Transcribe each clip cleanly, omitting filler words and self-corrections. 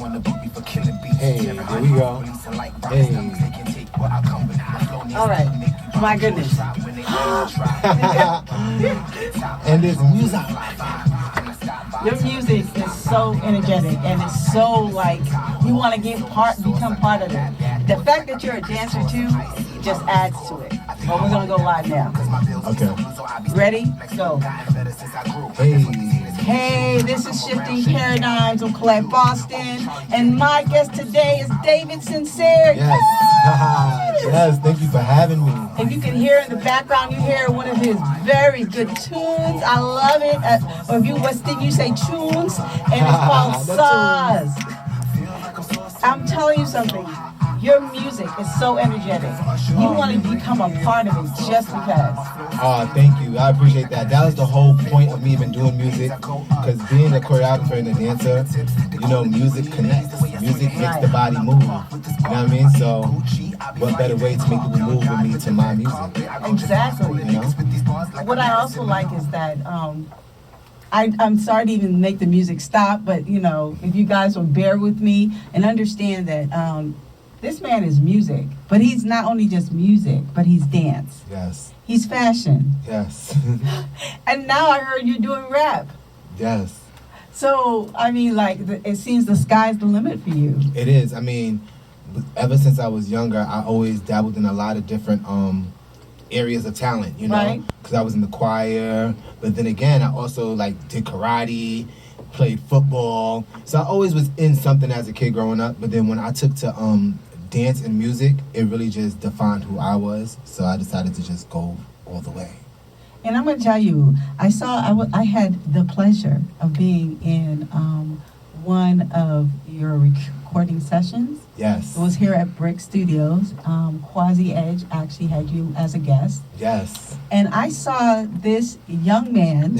Hey, here we go. Hey. All right. My goodness. And this music. Your music is so energetic and it's so like you want to become part of it. The fact that you're a dancer too just adds to it. But we're gonna go live now. Okay. Ready? Go. Hey. Hey, this is Shifting Paradigms with Colette Boston, and my guest today is David Sincere. Yes. Yes, thank you for having me. If you can hear in the background, you hear one of his very good tunes. I love it. Or if you West Indian, you say tunes, and it's called Saz. I'm telling you something. Your music is so energetic. You want to become a part of it just because. Thank you. I appreciate that. That was the whole point of me even doing music. Because being a choreographer and a dancer, you know, music connects. Music makes the body move. You know what I mean? So, what better way to make people move with me to my music? Exactly. You know? What I also like is that I'm sorry to even make the music stop, but you know, if you guys will bear with me and understand that this man is music, but he's not only just music, but he's dance. Yes. He's fashion. Yes. And now I heard you're doing rap. Yes. So, I mean, like, it seems the sky's the limit for you. It is. I mean, ever since I was younger, I always dabbled in a lot of different areas of talent, you know? Right. Because I was in the choir, but then again, I also, like, did karate, played football. So I always was in something as a kid growing up, but then when I took to dance and music, it really just defined who I was. So I decided to just go all the way. And I'm going to tell you, I had the pleasure of being in one of your recording sessions. Yes. It was here at Brick Studios. Quasi Edge actually had you as a guest. Yes. And I saw this young man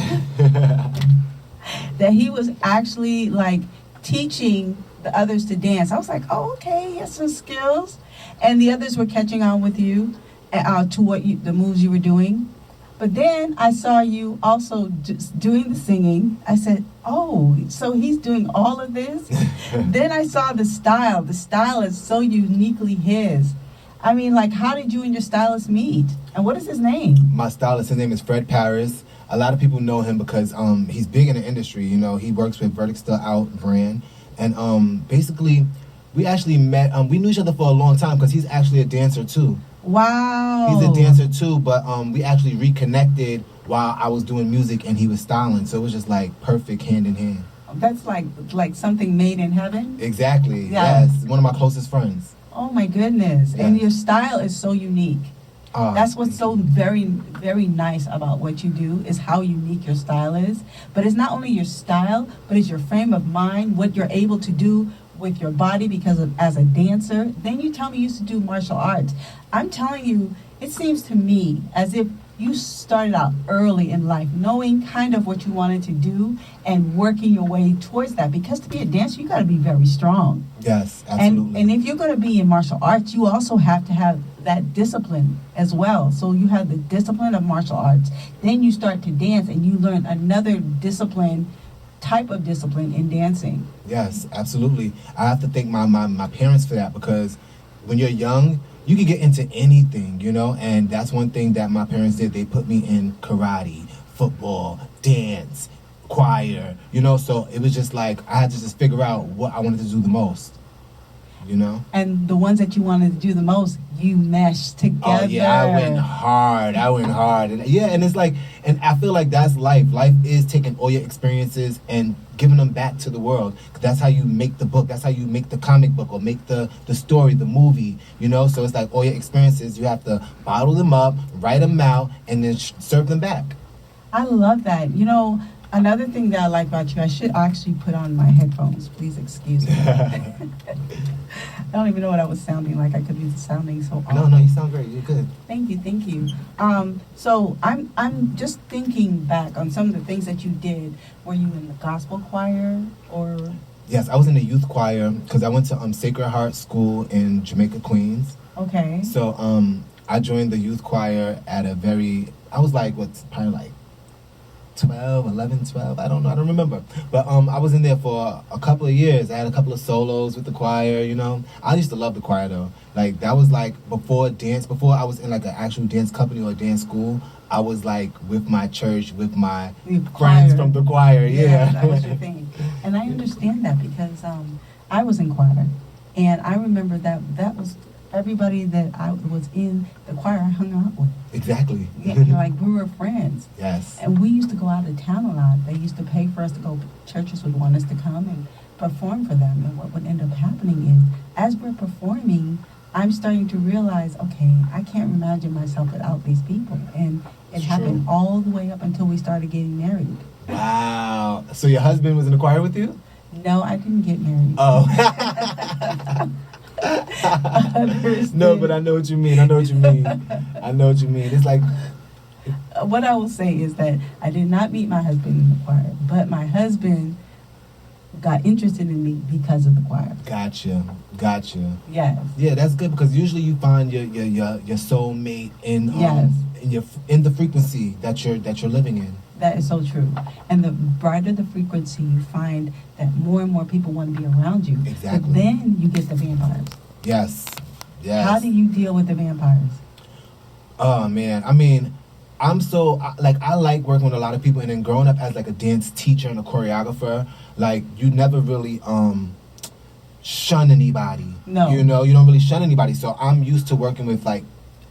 that he was actually like teaching the others to dance. I was like, oh, okay, he has some skills. And the others were catching on with you to the moves you were doing. But then I saw you also just doing the singing. I said, oh, so he's doing all of this? Then I saw the style. The style is so uniquely his. I mean, like, how did you and your stylist meet? And what is his name? My stylist, his name is Fred Paris. A lot of people know him because he's big in the industry. You know, he works with Verdict Still Out brand. And basically, we actually met. We knew each other for a long time because he's actually a dancer, too. Wow. He's a dancer too, but we actually reconnected while I was doing music and he was styling. So it was just like perfect hand in hand. That's like something made in heaven? Exactly. Yeah. Yes. One of my closest friends. Oh my goodness. Yes. And your style is so unique. That's what's so very, very nice about what you do is how unique your style is. But it's not only your style, but it's your frame of mind, what you're able to do with your body because as a dancer. Then you tell me you used to do martial arts. I'm telling you, it seems to me as if you started out early in life knowing kind of what you wanted to do and working your way towards that. Because to be a dancer, you got to be very strong. Yes, absolutely. And if you're going to be in martial arts, you also have to have that discipline as well. So you have the discipline of martial arts. Then you start to dance and you learn another type of discipline in dancing. Yes, absolutely. I have to thank my parents for that because when you're young, you can get into anything, you know, and that's one thing that my parents did. They put me in karate, football, dance, choir, you know, so it was just like I had to just figure out what I wanted to do the most, you know. And the ones that you wanted to do the most, you meshed together. Oh, yeah, I went hard. And, yeah, and it's like, and I feel like that's life. Life is taking all your experiences and giving them back to the world. 'Cause that's how you make the book. That's how you make the comic book or make the story, the movie, you know? So it's like all your experiences, you have to bottle them up, write them out, and then serve them back. I love that. You know, another thing that I like about you, I should actually put on my headphones. Please excuse me. I don't even know what I was sounding like. I could be sounding so awful. No, you sound great. You're good. Thank you. So I'm just thinking back on some of the things that you did. Were you in the gospel choir or? Yes, I was in the youth choir because I went to Sacred Heart School in Jamaica, Queens. Okay. So I joined the youth choir at I was like, probably like 12. I don't know. I don't remember. But I was in there for a couple of years. I had a couple of solos with the choir, you know. I used to love the choir, though. Like, that was, like, before I was in, like, an actual dance company or a dance school, I was, like, with my church, with my friends from the choir. Yeah. That was your thing. And I understand that because I was in choir. And I remember that was everybody that I was in the choir I hung out with. Exactly. Yeah, you know, like we were friends. Yes. And we used to go out of town a lot. They used to pay for us to go. Churches would want us to come and perform for them. And what would end up happening is, as we're performing, I'm starting to realize, okay, I can't imagine myself without these people. And it happened all the way up until we started getting married. Wow. So your husband was in the choir with you? No, I didn't get married. Oh. No, but I know what you mean. It's like... What I will say is that I did not meet my husband in the choir, but my husband got interested in me because of the choir. Gotcha. Yes. Yeah, that's good because usually you find your soulmate in the frequency that you're living in. That is so true. And the brighter the frequency, you find that more and more people want to be around you. Exactly. But then you get the vampires. Yes. How do you deal with the vampires? Oh, man. I mean, I'm so, I like working with a lot of people, and then growing up as, like, a dance teacher and a choreographer, like, you never really shun anybody. No. You know, you don't really shun anybody. So I'm used to working with, like,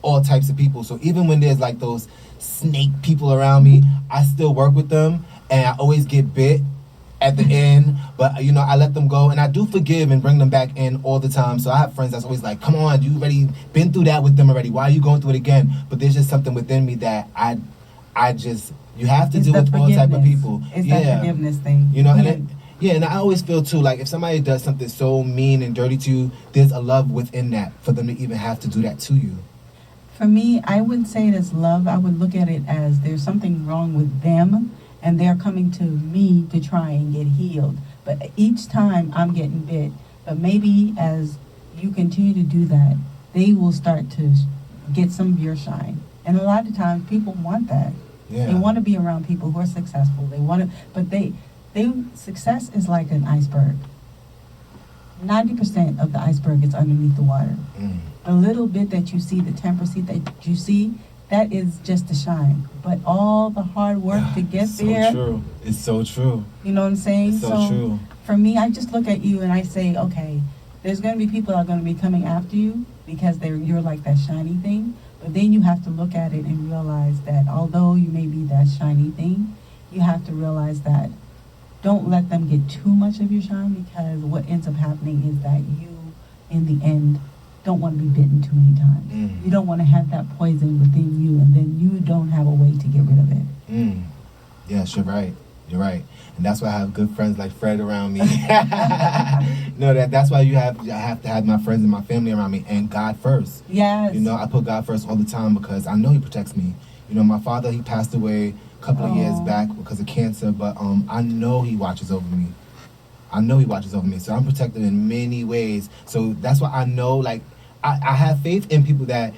all types of people. So even when there's, like, those snake people around me, I still work with them, and I always get bit at the end, but you know, I let them go, and I do forgive and bring them back in all the time. So I have friends that's always like, come on, you already been through that with them already, why are you going through it again? But there's just something within me that I just, you have to deal with all type of people. It's that forgiveness thing, you know. And I always feel too, like, if somebody does something so mean and dirty to you, there's a love within that for them to even have to do that to you. For me, I wouldn't say it as love. I would look at it as there's something wrong with them, and they're coming to me to try and get healed. But each time I'm getting bit. But maybe as you continue to do that, they will start to get some of your shine. And a lot of times people want that. Yeah. They want to be around people who are successful. They want to, but success is like an iceberg. 90% of the iceberg is underneath the water. Mm. The little bit that you see, the 10% that you see, that is just the shine. But all the hard work to get there. True. It's so true. You know what I'm saying? It's so true. For me, I just look at you and I say, okay, there's going to be people that are going to be coming after you because you're like that shiny thing. But then you have to look at it and realize that although you may be that shiny thing, you have to realize that don't let them get too much of your shine, because what ends up happening is that you, in the end, don't want to be bitten too many times. Mm. You don't want to have that poison within you, and then you don't have a way to get rid of it. Mm. Yes, you're right. You're right. And that's why I have good friends like Fred around me. No, that's why I have to have my friends and my family around me, and God first. Yes. You know, I put God first all the time because I know He protects me. You know, my father, he passed away a couple of years back because of cancer, but I know He watches over me. So I'm protected in many ways. So that's why I know, like, I have faith in people that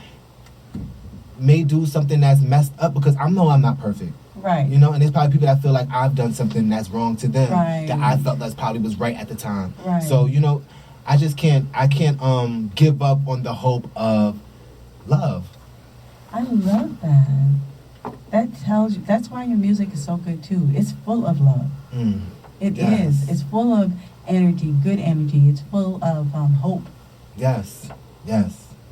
may do something that's messed up, because I know I'm not perfect. Right. You know, and there's probably people that feel like I've done something that's wrong to them, right, that I felt that probably was right at the time. Right. So, you know, I can't give up on the hope of love. I love that. That tells you, that's why your music is so good too. It's full of love. Mm. It is. It's full of energy, good energy. It's full of hope. Yes.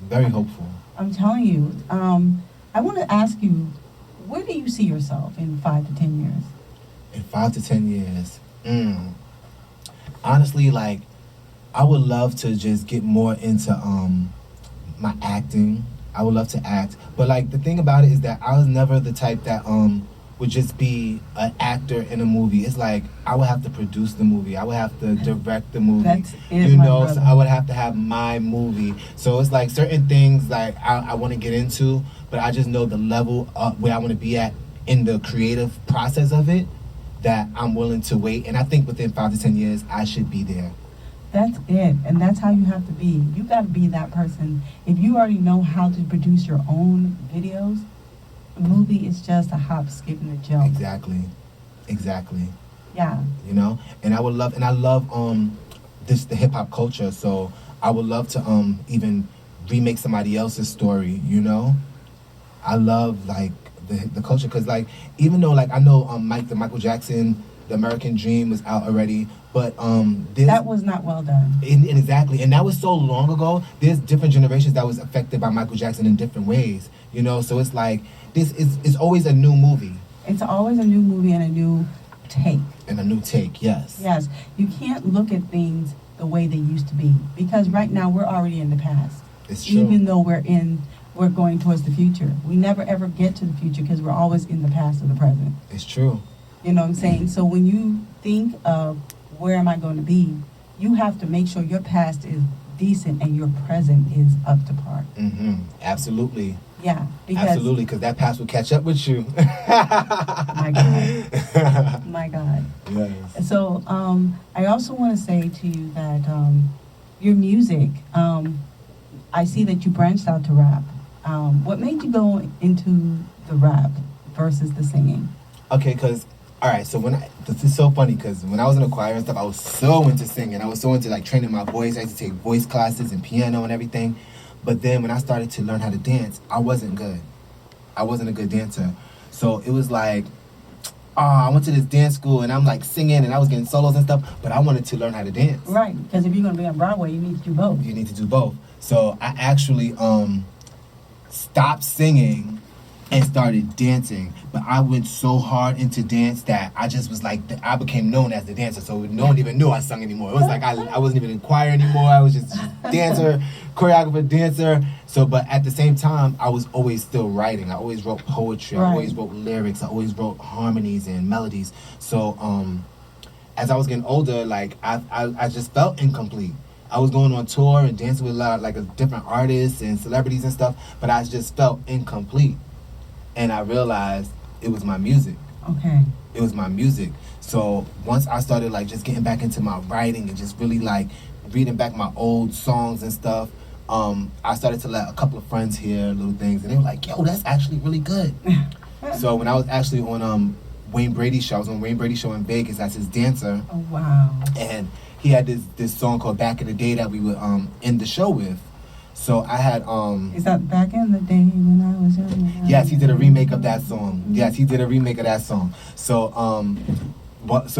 Very hopeful. I'm telling you. I want to ask you, where do you see yourself in 5 to 10 years? In 5 to 10 years? Honestly, like, I would love to just get more into my acting. I would love to act. But, like, the thing about it is that I was never the type that would just be an actor in a movie. It's like I would have to produce the movie. I would have to direct the movie. That's it, you know, brother. so I would have to have my movie. So it's like certain things like I want to get into, but I just know the level where I want to be at in the creative process of it, that I'm willing to wait. And I think within 5 to 10 years, I should be there. That's it. And that's how you have to be. You got to be that person. If you already know how to produce your own videos, a movie is just a hop, skip, and a jump. Exactly. Exactly. Yeah. You know, and I love the hip hop culture. So I would love to even remake somebody else's story. You know, I love like the culture because like even though like I know the Michael Jackson, the American Dream was out already, but that was not well done. And exactly, and that was so long ago. There's different generations that was affected by Michael Jackson in different ways. You know, so it's like this is it's always a new movie. It's always a new movie and a new take. And a new take, yes. Yes, you can't look at things the way they used to be because right now we're already in the past. It's true. Even though we're going towards the future. We never ever get to the future because we're always in the past or the present. It's true. You know what I'm saying? So when you think of where am I going to be, you have to make sure your past is decent and your present is up to par. Mm-hmm. Absolutely. Yeah. Absolutely, because that past will catch up with you. My God. My God. Yes. So I also want to say to you that your music, I see that you branched out to rap. What made you go into the rap versus the singing? Okay, because, all right, so this is so funny because when I was in the choir and stuff, I was so into singing. I was so into like training my voice. I used to take voice classes and piano and everything. But then when I started to learn how to dance, I wasn't good. I wasn't a good dancer. So it was like, I went to this dance school and I'm like singing and I was getting solos and stuff, but I wanted to learn how to dance. Right, because if you're going to be on Broadway, you need to do both. You need to do both. So I actually stopped singing and started dancing. But I went so hard into dance that I just was like, I became known as the dancer. So no one even knew I sung anymore. It was like I wasn't even in choir anymore. I was just dancer, choreographer, dancer. So, but at the same time, I was always still writing. I always wrote poetry. Right. I always wrote lyrics. I always wrote harmonies and melodies. So as I was getting older, like I just felt incomplete. I was going on tour and dancing with a lot of like different artists and celebrities and stuff, but I just felt incomplete. And I realized it was my music. Okay. It was my music. So once I started like just getting back into my writing and just really like reading back my old songs and stuff, I started to let a couple of friends hear little things, and they were like, "Yo, that's actually really good." So when I was actually on Wayne Brady's show, I was on Wayne Brady's show in Vegas as his dancer. Oh wow! And he had this song called "Back in the Day" that we would end the show with. So I had Is that back in the day when I was young? Yes, he did a remake of that song. Yes, he did a remake of that song. So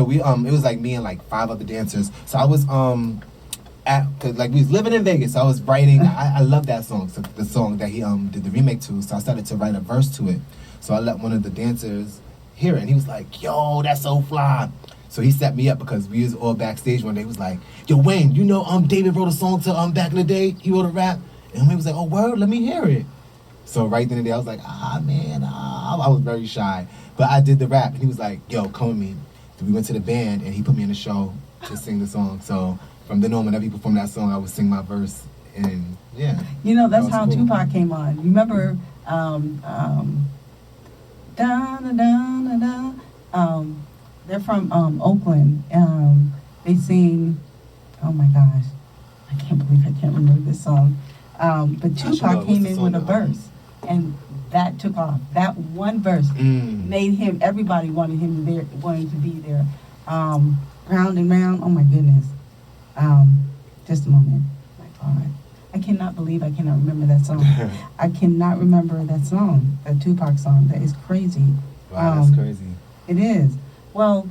we it was like me and like 5 other dancers. So I was cause like we was living in Vegas. So I was writing. I love that song. So the song that he did the remake to. So I started to write a verse to it. So I let one of the dancers hear it, and he was like, "Yo, that's so fly." So he set me up because we was all backstage one day. He was like, "Yo, Wayne, you know David wrote a song to Back in the Day. He wrote a rap." And Wayne was like, "Oh, word, let me hear it." So right then and there, I was like, man, I was very shy. But I did the rap, and he was like, "Yo, come with me." So we went to the band, and he put me in the show to sing the song. So from then on, whenever he performed that song, I would sing my verse, and yeah. You know, that's that how cool. Tupac came on. You remember, da da da da da. They're from Oakland. They sing. Oh my gosh, I can't believe I can't remember this song. But Tupac came in with a verse, and that took off. That one verse made him. Everybody wanted him there, wanted to be there. Round and round. Oh my goodness. Just a moment. My God, I cannot believe I cannot remember that song. I cannot remember that song, that Tupac song. That is crazy. Wow, that's crazy. It is. Well,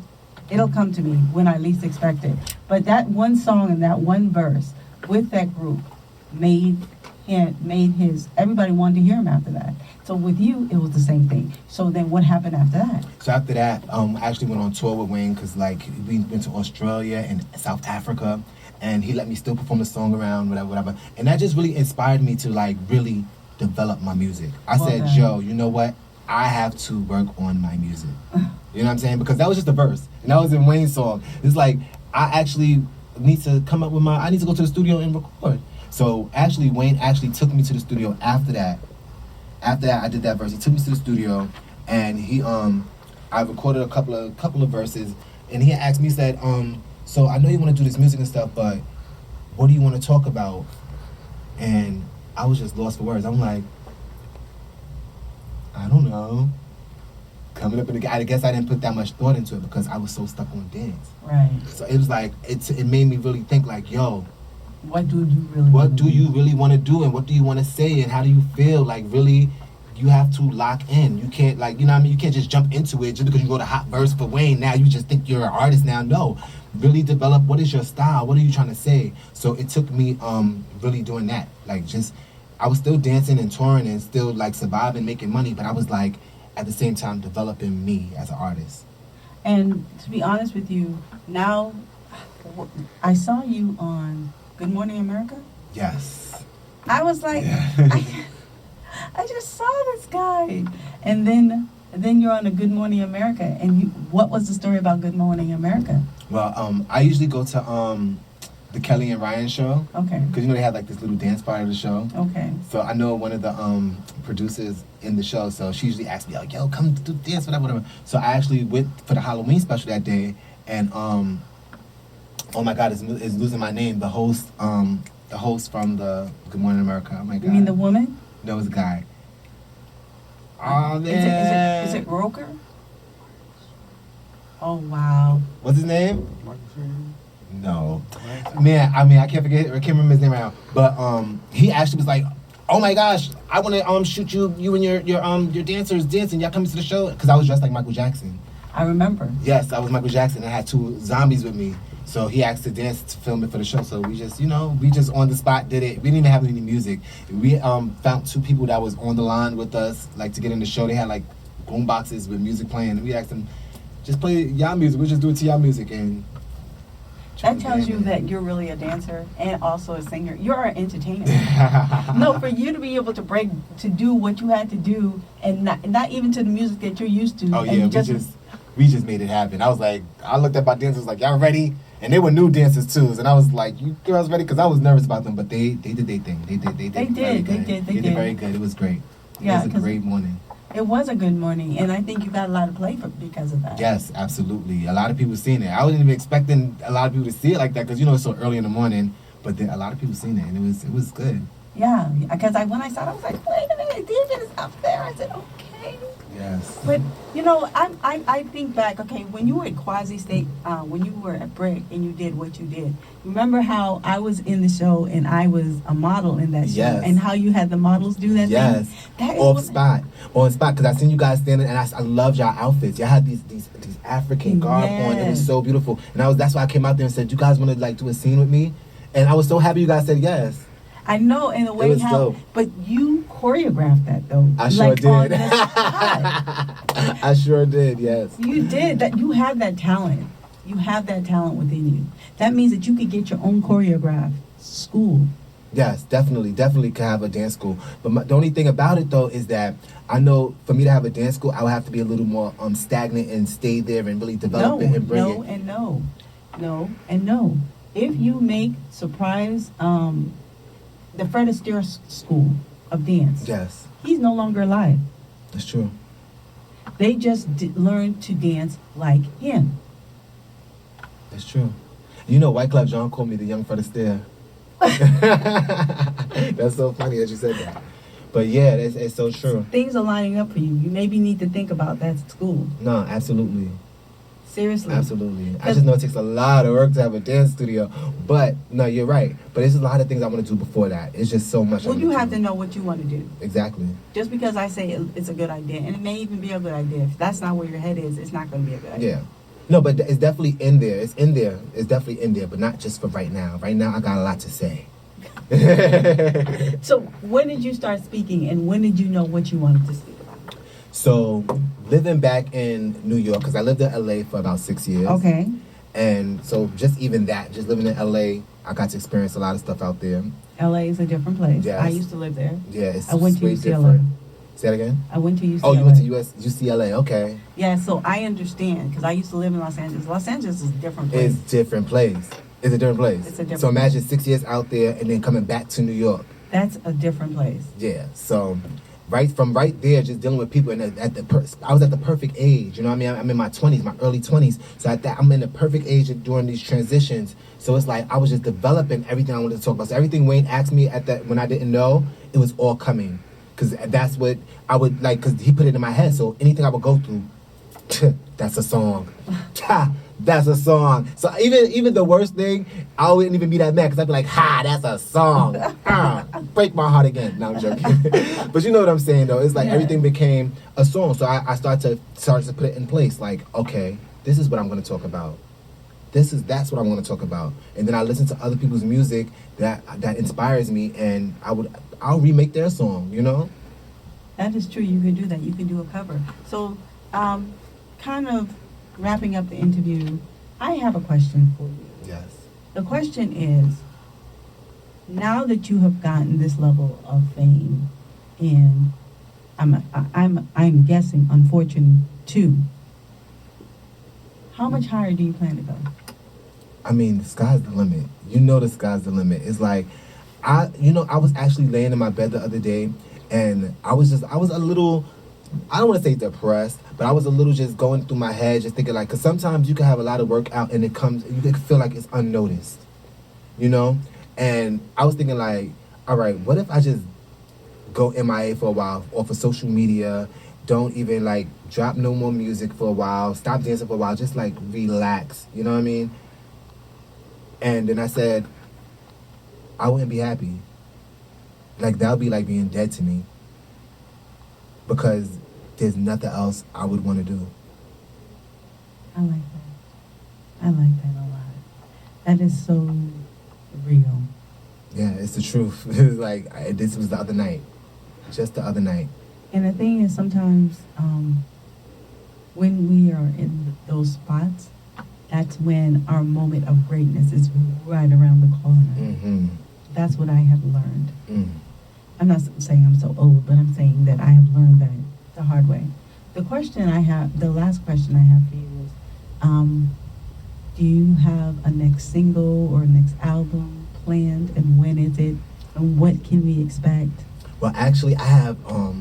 it'll come to me when I least expect it. But that one song and that one verse with that group made his, everybody wanted to hear him after that. So with you, it was the same thing. So then what happened after that? So after that, I actually went on tour with Wayne because like we went to Australia and South Africa, and he let me still perform the song around, whatever. And that just really inspired me to like really develop my music. I said, "Joe, you know what? I have to work on my music." You know what I'm saying? Because that was just a verse, and that was in Wayne's song. It's like I actually need to come up with I need to go to the studio and record. So actually, Wayne actually took me to the studio after that. After that, I did that verse. He took me to the studio, and I recorded a couple of verses, and he asked me, he said, "So I know you want to do this music and stuff, but what do you want to talk about?" And I was just lost for words. I'm like, I don't know. coming up in the, I guess I didn't put that much thought into it because I was so stuck on dance. Right. So it was like, it made me really think like, yo, what do you really want to do, and what do you want to say, and how do you feel? Like, really, you have to lock in. You can't, like, you know what I mean? You can't just jump into it just because you go to hot verse for Wayne. Now you just think you're an artist now. No. Really develop what is your style? What are you trying to say? So it took me really doing that. Like, just, I was still dancing and touring and still, like, surviving, making money, but I was, like, at the same time developing me as an artist. And to be honest with you, now, I saw you on Good Morning America. Yes. I was like, yeah. I just saw this guy. And then you're on a Good Morning America. And what was the story about Good Morning America? Well, I usually go to the Kelly and Ryan show. Okay. Because, you know, they had like this little dance part of the show. Okay. So I know one of the producers in the show, so she usually asks me, like, yo, come do dance, whatever. So I actually went for the Halloween special that day, and oh my God, it's losing my name. The host from the Good Morning America. Oh my God. You mean the woman? No, it was a guy. Oh man. Is it Roker? Oh wow. What's his name? No. Man, I mean, I can't remember his name right now. But he actually was like, oh my gosh, I want to shoot you and your dancers dancing. Y'all coming to the show? Because I was dressed like Michael Jackson. I remember. Yes, I was Michael Jackson. I had 2 zombies with me. So he asked to dance to film it for the show. So we just, on the spot did it. We didn't even have any music. We found 2 people that was on the line with us, like, to get in the show. They had like boom boxes with music playing. And we asked them, just play y'all music. We'll just do it to y'all music. And that tells you that you're really a dancer and also a singer. You're an entertainer. No, for you to be able to do what you had to do, and not even to the music that you're used to. Oh yeah, we just made it happen. I was like, I looked at my dancers like, y'all ready? And they were new dancers too, and I was like, you girls ready? Because I was nervous about them, but they did their thing. They did very good. It was great. Yeah, it was a great morning. It was a good morning, and I think you got a lot of play because of that. Yes, absolutely. A lot of people seen it. I wasn't even expecting a lot of people to see it like that because, it's so early in the morning. But then a lot of people seen it, and it was good. Yeah, because when I saw it, I was like, wait a minute, David is up there. I said, okay. Yes. But, I think back, okay, when you were at Quasi State, when you were at Brick and you did what you did, remember how I was in the show and I was a model in that show? Yes. And how you had the models do that yes. thing? Yes. On spot, because I seen you guys standing, and I loved y'all outfits. Y'all had these African garb on. It was so beautiful. And that's why I came out there and said, you guys want to, like, do a scene with me? And I was so happy you guys said yes. I know, in a way how, dope. But you choreographed that though. I sure did. I sure did, yes. You did. That. You have that talent. You have that talent within you. That means that you could get your own choreographed school. Yes, definitely could have a dance school. But the only thing about it though is that I know for me to have a dance school, I would have to be a little more stagnant and stay there and really develop it and bring it. No and no. If you make surprise, the Fred Astaire School of Dance. Yes. He's no longer alive. That's true. They just learned to dance like him. That's true. White Club John called me the young Fred Astaire. That's so funny that you said that. But yeah, it's so true. Things are lining up for you. You maybe need to think about that at school. No, absolutely. Seriously. Absolutely. I just know it takes a lot of work to have a dance studio. But, no, you're right. But there's a lot of things I want to do before that. It's just so much. Well, you have to know what you want to do. Exactly. Just because I say it's a good idea, and it may even be a good idea, if that's not where your head is, it's not going to be a good idea. Yeah. No, but it's definitely in there. It's in there. It's definitely in there, but not just for right now. Right now, I got a lot to say. So, when did you start speaking, and when did you know what you wanted to speak about? So, living back in New York, because I lived in LA for about 6 years. Okay. And so, just living in LA, I got to experience a lot of stuff out there. LA is a different place. Yes. I used to live there. Yeah, I went to way UCLA. different. Say that again? I went to UCLA. Oh, you went to UCLA, okay. Yeah, so I understand, because I used to live in Los Angeles. Los Angeles is a different place. It's a different place. It's a different place. It's a different So imagine 6 years out there and then coming back to New York. That's a different place. Yeah, so from right there, just dealing with people, and I was at the perfect age, you know what I mean? I'm in my 20s, my early 20s, so I'm in the perfect age of doing these transitions, so it's like I was just developing everything I wanted to talk about. So everything Wayne asked me when I didn't know, it was all coming, because that's what I would like, because he put it in my head, so anything I would go through, That's a song. Ha, that's a song. So even the worst thing, I wouldn't even be that mad because I'd be like, ha, that's a song. Break my heart again. No, I'm joking. But you know what I'm saying though. It's like everything became a song. So I started to put it in place. Like, okay, this is what I'm going to talk about. That's what I'm going to talk about. And then I listen to other people's music that inspires me, and I'll remake their song. You know. That is true. You can do that. You can do a cover. So, kind of wrapping up the interview, I have a question for you. Yes. The question is, now that you have gotten this level of fame, and I'm guessing unfortunate too, how much higher do you plan to go? I mean, the sky's the limit. You know the sky's the limit. It's like, I was actually laying in my bed the other day, and I was a little, I don't want to say depressed, but I was a little just going through my head, just thinking like, because sometimes you can have a lot of work out and you can feel like it's unnoticed, you know? And I was thinking like, all right, what if I just go MIA for a while off of social media, don't even like drop no more music for a while, stop dancing for a while, just like relax, you know what I mean? And then I said, I wouldn't be happy. Like, that would be like being dead to me. Because there's nothing else I would want to do. I like that. I like that a lot. That is so real. Yeah, it's the truth. It was like, this was the other night. Just the other night. And the thing is, sometimes when we are in those spots, that's when our moment of greatness is right around the corner. Mm-hmm. That's what I have learned. Mm. I'm not saying I'm so old, but I'm saying that I have learned that the hard way. The last question I have for you is, do you have a next single or next album planned, and when is it, and what can we expect? Well, actually, I have a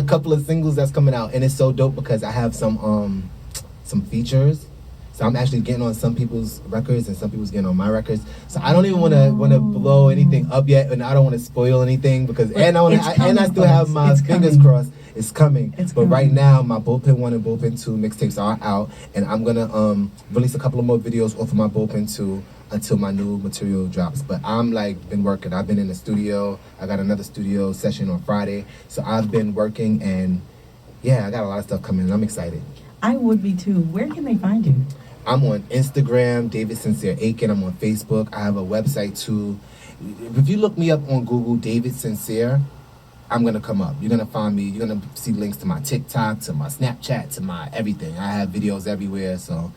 couple of singles that's coming out, and it's so dope because I have some features. So I'm actually getting on some people's records and some people's getting on my records. So I don't even want to blow anything up yet, and I don't want to spoil anything because I still have my fingers crossed. It's coming. But right now, my Bullpen 1 and Bullpen 2 mixtapes are out, and I'm gonna release a couple of more videos off of my Bullpen 2 until my new material drops. But I'm like been working. I've been in the studio. I got another studio session on Friday, so I've been working, and yeah, I got a lot of stuff coming, and I'm excited. I would be too. Where can they find you? I'm on Instagram, David Sincere Aiken. I'm on Facebook. I have a website too. If you look me up on Google, David Sincere, I'm going to come up. You're going to find me. You're going to see links to my TikTok, to my Snapchat, to my everything. I have videos everywhere, so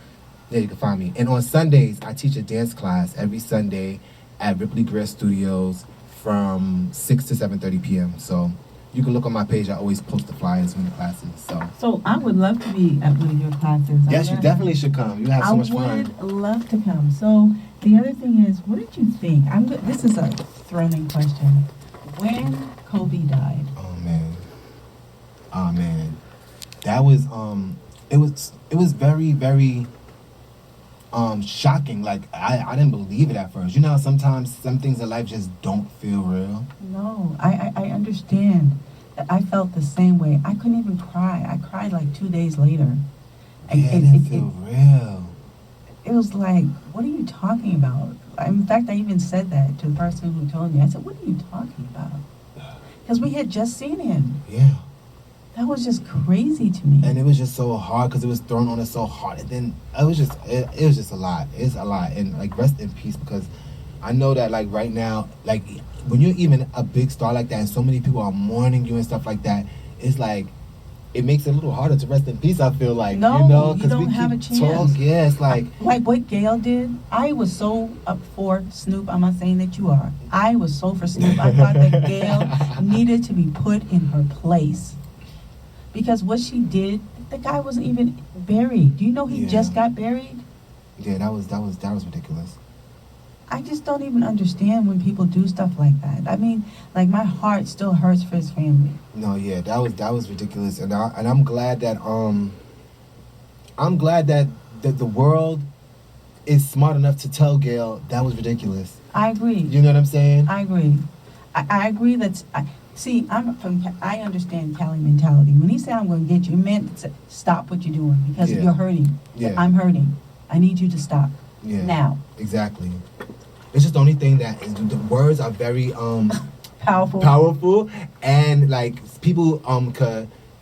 yeah, you can find me. And on Sundays, I teach a dance class every Sunday at Ripley Greer Studios from 6 to 7:30 p.m. So you can look on my page. I always post the flyers when the classes. So I would love to be at one of your classes. Yes, you definitely should come. You have so much fun. I would love to come. So the other thing is, what did you think? This is a thrilling question. When Kobe died. Oh man. That was it was very, very shocking. Like I didn't believe it at first. You know, sometimes some things in life just don't feel real. No, I understand. I felt the same way. I couldn't even cry. I cried like 2 days later. It didn't feel real. It was like, what are you talking about? In fact, I even said that to the person who told me. I said, what are you talking about? Because we had just seen him. Yeah. That was just crazy to me. And it was just so hard because it was thrown on us so hard. And then it was just a lot. It's a lot. And like, rest in peace, because I know that like right now, like when you're even a big star like that and so many people are mourning you and stuff like that, it's like, it makes it a little harder to rest in peace, I feel like. No, you know, you don't have a chance. Yeah, it's like what Gail did. I was so up for Snoop. I'm not saying that you are. I was so for Snoop. I thought that Gail needed to be put in her place. Because what she did, the guy wasn't even buried. Do you know he just got buried? Yeah, that was ridiculous. I just don't even understand when people do stuff like that. I mean, like, my heart still hurts for his family. No, yeah, that was ridiculous, and I'm glad that the world is smart enough to tell Gail that was ridiculous. I agree. You know what I'm saying? I agree. I agree See, I understand Cali mentality. When he said I'm going to get you, it meant to stop what you're doing because Yeah. you're hurting. Yeah. I'm hurting. I need you to stop. Yeah. Now. Exactly. It's just the only thing that is, the words are very powerful, and like people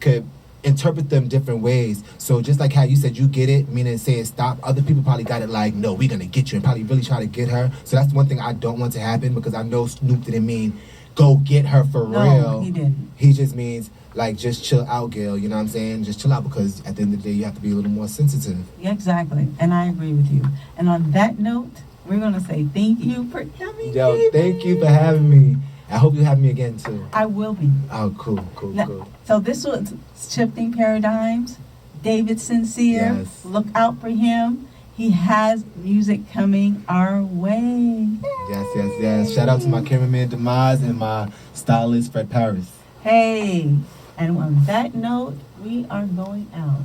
could interpret them different ways. So just like how you said you get it, meaning saying stop, other people probably got it like, no, we're gonna get you, and probably really try to get her. So that's one thing I don't want to happen, because I know Snoop didn't mean go get her for real. No, he didn't. He just means like just chill out, Gail. You know what I'm saying? Just chill out, because at the end of the day you have to be a little more sensitive. Yeah, exactly. And I agree with you. And on that note, we're gonna say thank you for coming. Yo, baby. thank you for having me. I hope you have me again too. I will be. Oh, cool. Now, so this was Shifting Paradigms. David Sincere. Yes. Look out for him. He has music coming our way. Yes. Shout out to my cameraman Demise and my stylist Fred Paris. Hey, and on that note, we are going out.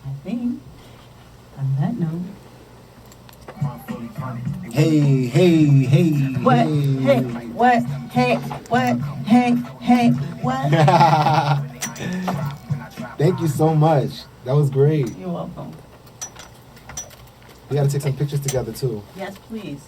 I think. On that note. Hey. What? Hey, what? Hey, what? Hey, what? Thank you so much. That was great. You're welcome. We gotta take some pictures together too. Yes, please.